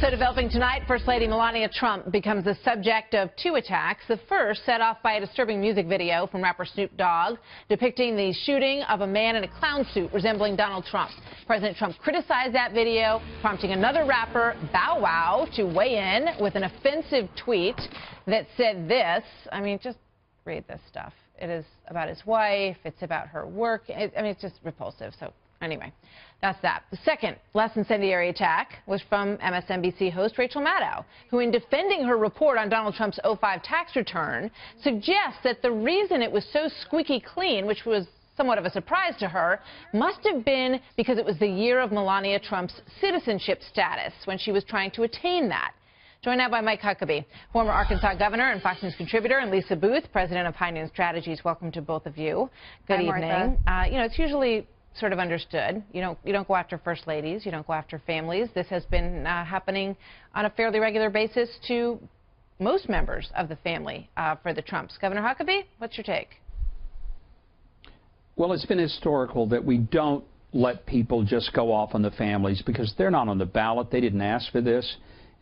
So developing tonight, First Lady Melania Trump becomes the subject of two attacks. The first set off by a disturbing music video from rapper Snoop Dogg depicting the shooting of a man in a clown suit resembling Donald Trump. President Trump criticized that video, prompting another rapper, Bow Wow, to weigh in with an offensive tweet that said this. I mean, just read this stuff. It is about his wife. It's about her work. I mean, it's just repulsive. So anyway, that's that. The second, less incendiary attack was from MSNBC host Rachel Maddow, who, in defending her report on Donald Trump's '05 tax return, suggests that the reason it was so squeaky clean, which was somewhat of a surprise to her, must have been because it was the year of Melania Trump's citizenship status when she was trying to attain that. Joined now by Mike Huckabee, former Arkansas governor and Fox News contributor, and Lisa Boothe, president of High Noon Strategies. Welcome to both of you. Good evening. You know, it's usually sort of understood. You don't go after first ladies. You don't go after families. This has been happening on a fairly regular basis to most members of the family for the Trumps. Governor Huckabee, what's your take? Well, it's been historical that we don't let people just go off on the families because they're not on the ballot. They didn't ask for this.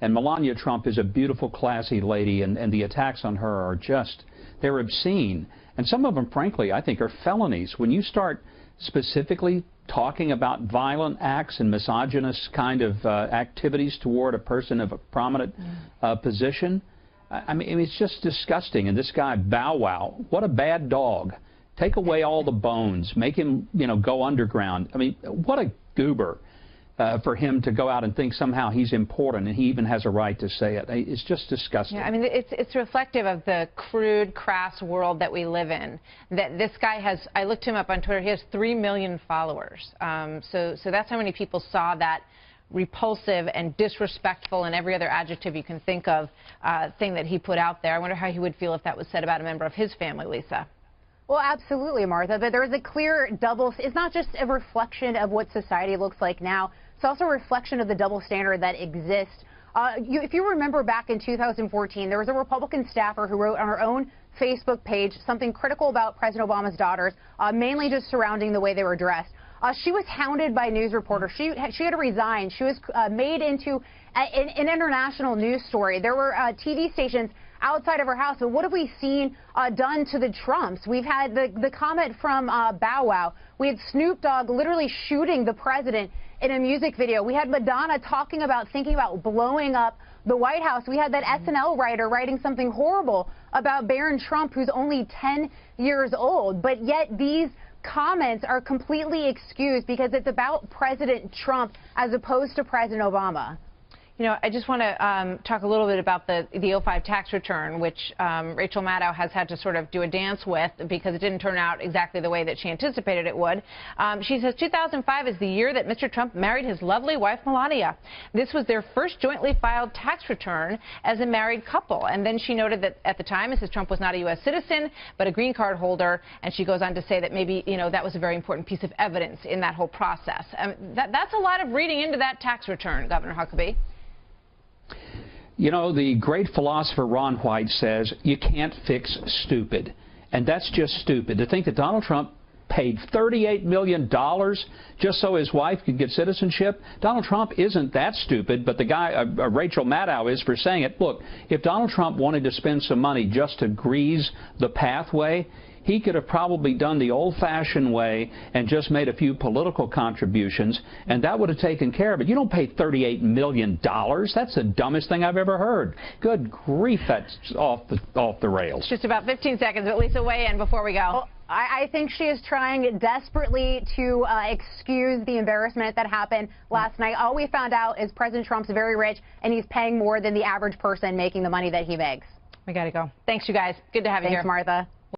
And Melania Trump is a beautiful, classy lady, and the attacks on her are just, they're obscene. And some of them, frankly, I think are felonies. When you start specifically talking about violent acts and misogynist kind of activities toward a person of a prominent position, I mean, it's just disgusting. And this guy, Bow Wow, what a bad dog. Take away all the bones. Make him, go underground. I mean, what a goober. For him to go out and think somehow he's important and he even has a right to say it. It's just disgusting. Yeah, I mean, it's reflective of the crude, crass world that we live in. That this guy has, I looked him up on Twitter, he has 3 million followers. So that's how many people saw that repulsive and disrespectful and every other adjective you can think of thing that he put out there. I wonder how he would feel if that was said about a member of his family, Lisa. Well, absolutely, Martha. But there is a clear double. It's not just a reflection of what society looks like now. It's also a reflection of the double standard that exists. If you remember back in 2014, there was a Republican staffer who wrote on her own Facebook page something critical about President Obama's daughters, mainly just surrounding the way they were dressed. She was hounded by news reporters. She had to resign. She was made into an international news story. There were TV stations outside of her house. But what have we seen done to the Trumps? We've had the comment from Bow Wow. We had Snoop Dogg literally shooting the president in a music video. We had Madonna thinking about blowing up the White House. We had that SNL writer writing something horrible about Barron Trump, who's only 10 years old. But yet these comments are completely excused because it's about President Trump as opposed to President Obama. You know, I just want to talk a little bit about the '05 tax return, which Rachel Maddow has had to sort of do a dance with because it didn't turn out exactly the way that she anticipated it would. She says 2005 is the year that Mr. Trump married his lovely wife, Melania. This was their first jointly filed tax return as a married couple. And then she noted that at the time, Mrs. Trump was not a U.S. citizen, but a green card holder. And she goes on to say that maybe, that was a very important piece of evidence in that whole process. That's a lot of reading into that tax return, Governor Huckabee. The great philosopher Ron White says you can't fix stupid. And that's just stupid. To think that Donald Trump paid $38 million just so his wife could get citizenship. Donald Trump isn't that stupid, but the guy, Rachel Maddow, is for saying it. Look, if Donald Trump wanted to spend some money just to grease the pathway, he could have probably done the old-fashioned way and just made a few political contributions, and that would have taken care of it. You don't pay $38 million. That's the dumbest thing I've ever heard. Good grief, that's off the rails. Just about 15 seconds, but Lisa, weigh in before we go. Well, I think she is trying desperately to excuse the embarrassment that happened last night. All we found out is President Trump's very rich, and he's paying more than the average person making the money that he makes. We got to go. Thanks, you guys. Good to have you here. Thanks, Martha.